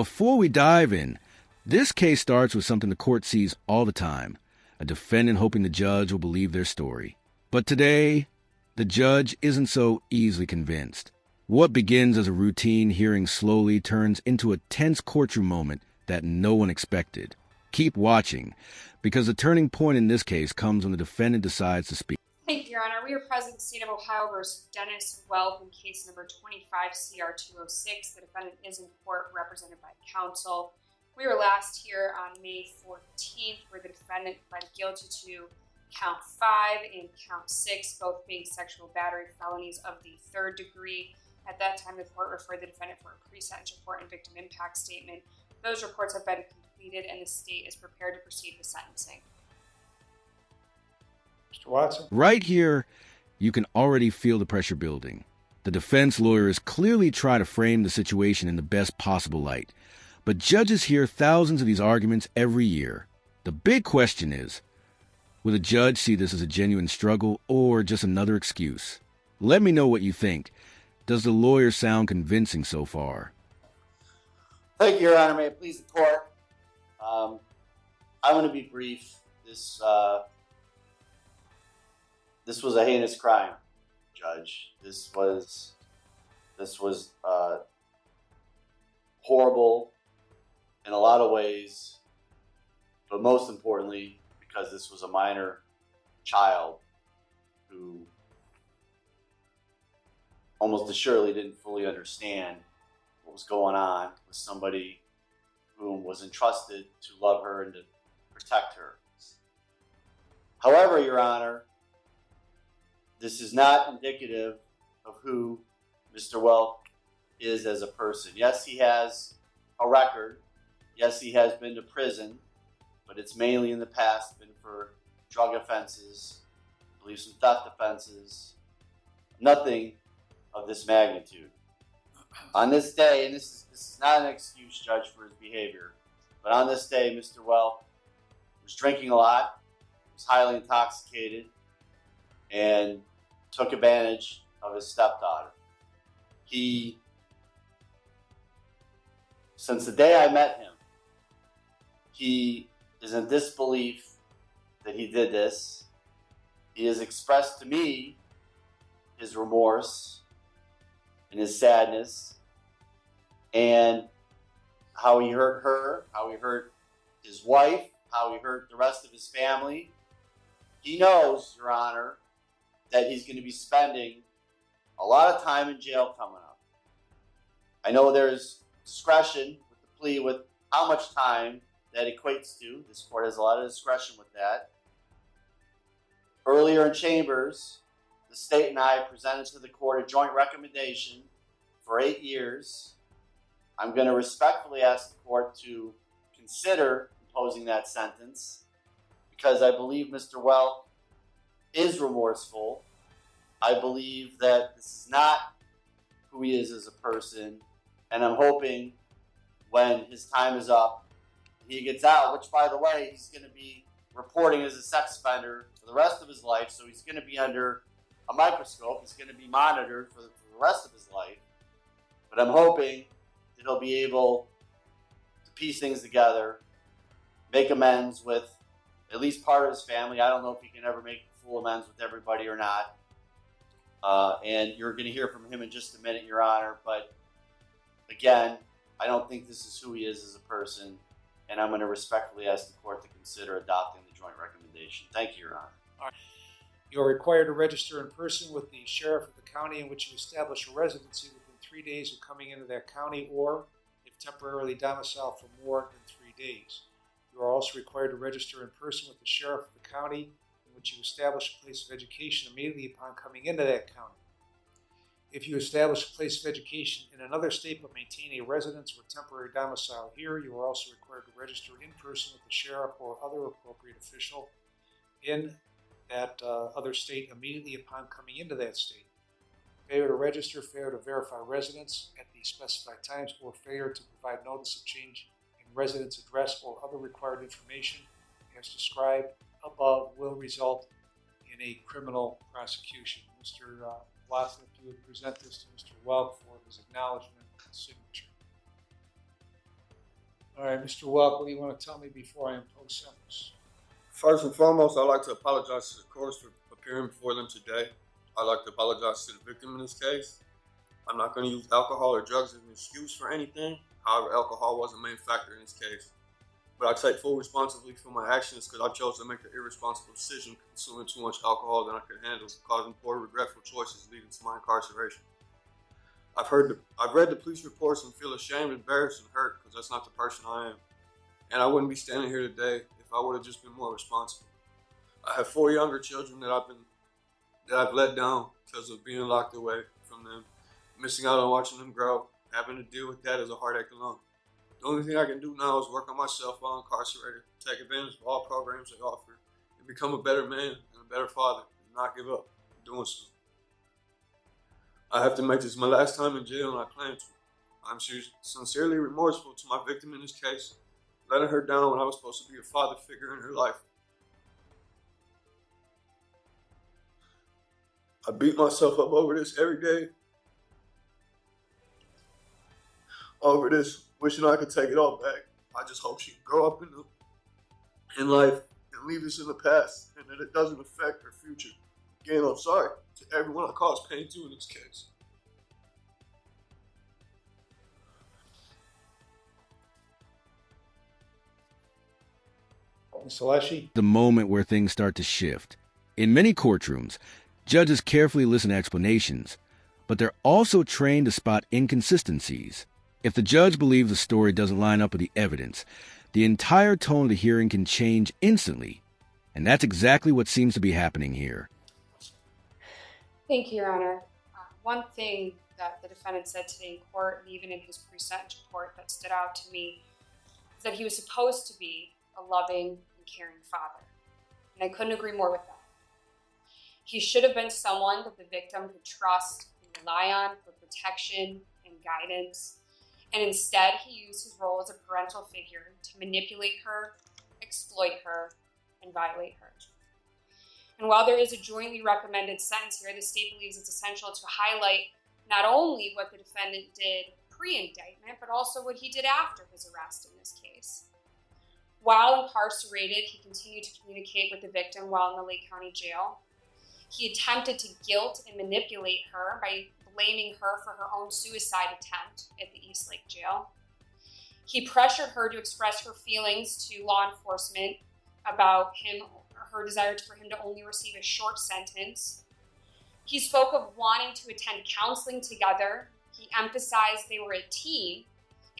Before we dive in, this case starts with something the court sees all the time: a defendant hoping the judge will believe their story. But today, the judge isn't so easily convinced. What begins as a routine hearing slowly turns into a tense courtroom moment that no one expected. Keep watching, because the turning point in this case comes when the defendant decides to speak. Thank you, Your Honor. We are present in the state of Ohio versus Dennis Welp in case number 25-CR-206. The defendant is in court represented by counsel. We were last here on May 14th, where the defendant pled guilty to count 5 and count 6, both being sexual battery felonies of the 3rd degree. At that time, the court referred the defendant for a pre-sentence report and victim impact statement. Those reports have been completed, and the state is prepared to proceed with sentencing. Mr. Watson? Right here, you can already feel the pressure building. The defense lawyer is clearly trying to frame the situation in the best possible light. But judges hear thousands of these arguments every year. The big question is, will the judge see this as a genuine struggle or just another excuse? Let me know what you think. Does the lawyer sound convincing so far? Thank you, Your Honor. May it please the court. I'm going to be brief. This was a heinous crime, Judge. This was horrible in a lot of ways, but most importantly, because this was a minor child who almost assuredly didn't fully understand what was going on with somebody whom was entrusted to love her and to protect her. However, Your Honor, this is not indicative of who Mr. Welp is as a person. Yes, he has a record. Yes, he has been to prison, but it's mainly in the past been for drug offenses, I believe some theft offenses, nothing of this magnitude. On this day, and this is not an excuse, Judge, for his behavior, but on this day, Mr. Welp was drinking a lot, was highly intoxicated, and took advantage of his stepdaughter. Since the day I met him, he is in disbelief that he did this. He has expressed to me his remorse and his sadness and how he hurt her, how he hurt his wife, how he hurt the rest of his family. He knows, Your Honor, that he's going to be spending a lot of time in jail coming up. I know there's discretion with the plea with how much time that equates to. This court has a lot of discretion with that. Earlier in chambers, the state and I presented to the court a joint recommendation for 8 years. I'm going to respectfully ask the court to consider imposing that sentence because I believe Mr. Welp is remorseful. I believe that this is not who he is as a person, and I'm hoping when his time is up, he gets out, which, by the way, he's going to be reporting as a sex offender for the rest of his life, so he's going to be under a microscope. He's going to be monitored for the rest of his life. But I'm hoping that he'll be able to piece things together, make amends with at least part of his family. I don't know if he can ever make full amends with everybody or not. And you're going to hear from him in just a minute, Your Honor. But again, I don't think this is who he is as a person. And I'm going to respectfully ask the court to consider adopting the joint recommendation. Thank you, Your Honor. All right. You are required to register in person with the sheriff of the county in which you establish a residency within 3 days of coming into that county, or if temporarily domiciled for more than 3 days. You are also required to register in person with the sheriff of the county in which you establish a place of education immediately upon coming into that county. If you establish a place of education in another state but maintain a residence or temporary domicile here, you are also required to register in person with the sheriff or other appropriate official in that other state immediately upon coming into that state. Failure to register, failure to verify residence at the specified times, or failure to provide notice of change in residence address or other required information as described above will result in a criminal prosecution. Mr. Watson, if you would present this to Mr. Welp for his acknowledgement and signature. All right, Mr. Welk, what do you want to tell me before I impose sentence? First and foremost, I'd like to apologize to the courts for appearing before them today. I'd like to apologize to the victim in this case. I'm not going to use alcohol or drugs as an excuse for anything. However, alcohol was a main factor in this case. But I take full responsibility for my actions because I chose to make the irresponsible decision consuming too much alcohol than I could handle, causing poor, regretful choices leading to my incarceration. I've read the police reports and feel ashamed, embarrassed, and hurt because that's not the person I am. And I wouldn't be standing here today if I would have just been more responsible. I have 4 younger children that I've let down because of being locked away from them, missing out on watching them grow, having to deal with that as a heartache alone. The only thing I can do now is work on myself while incarcerated, take advantage of all programs they offer, and become a better man and a better father, and not give up doing so. I have to make this my last time in jail, and I plan to. I'm sincerely remorseful to my victim in this case, letting her down when I was supposed to be a father figure in her life. I beat myself up over this every day. Over this, wishing I could take it all back. I just hope she can grow up in life and leave this in the past, and that it doesn't affect her future. Again, I'm sorry to everyone I caused pain to in this case. Ms. Alessi? The moment where things start to shift. In many courtrooms, judges carefully listen to explanations, but they're also trained to spot inconsistencies. If the judge believes the story doesn't line up with the evidence, the entire tone of the hearing can change instantly. And that's exactly what seems to be happening here. Thank you, Your Honor. One thing that the defendant said today in court, and even in his pre-sentence report, that stood out to me is that he was supposed to be a loving and caring father. And I couldn't agree more with that. He should have been someone that the victim could trust and rely on for protection and guidance. And instead, he used his role as a parental figure to manipulate her, exploit her, and violate her. And while there is a jointly recommended sentence here, the state believes it's essential to highlight not only what the defendant did pre-indictment, but also what he did after his arrest in this case. While incarcerated, he continued to communicate with the victim while in the Lake County Jail. He attempted to guilt and manipulate her by blaming her for her own suicide attempt at the East Lake Jail. He pressured her to express her feelings to law enforcement about her desire for him to only receive a short sentence. He spoke of wanting to attend counseling together. He emphasized they were a team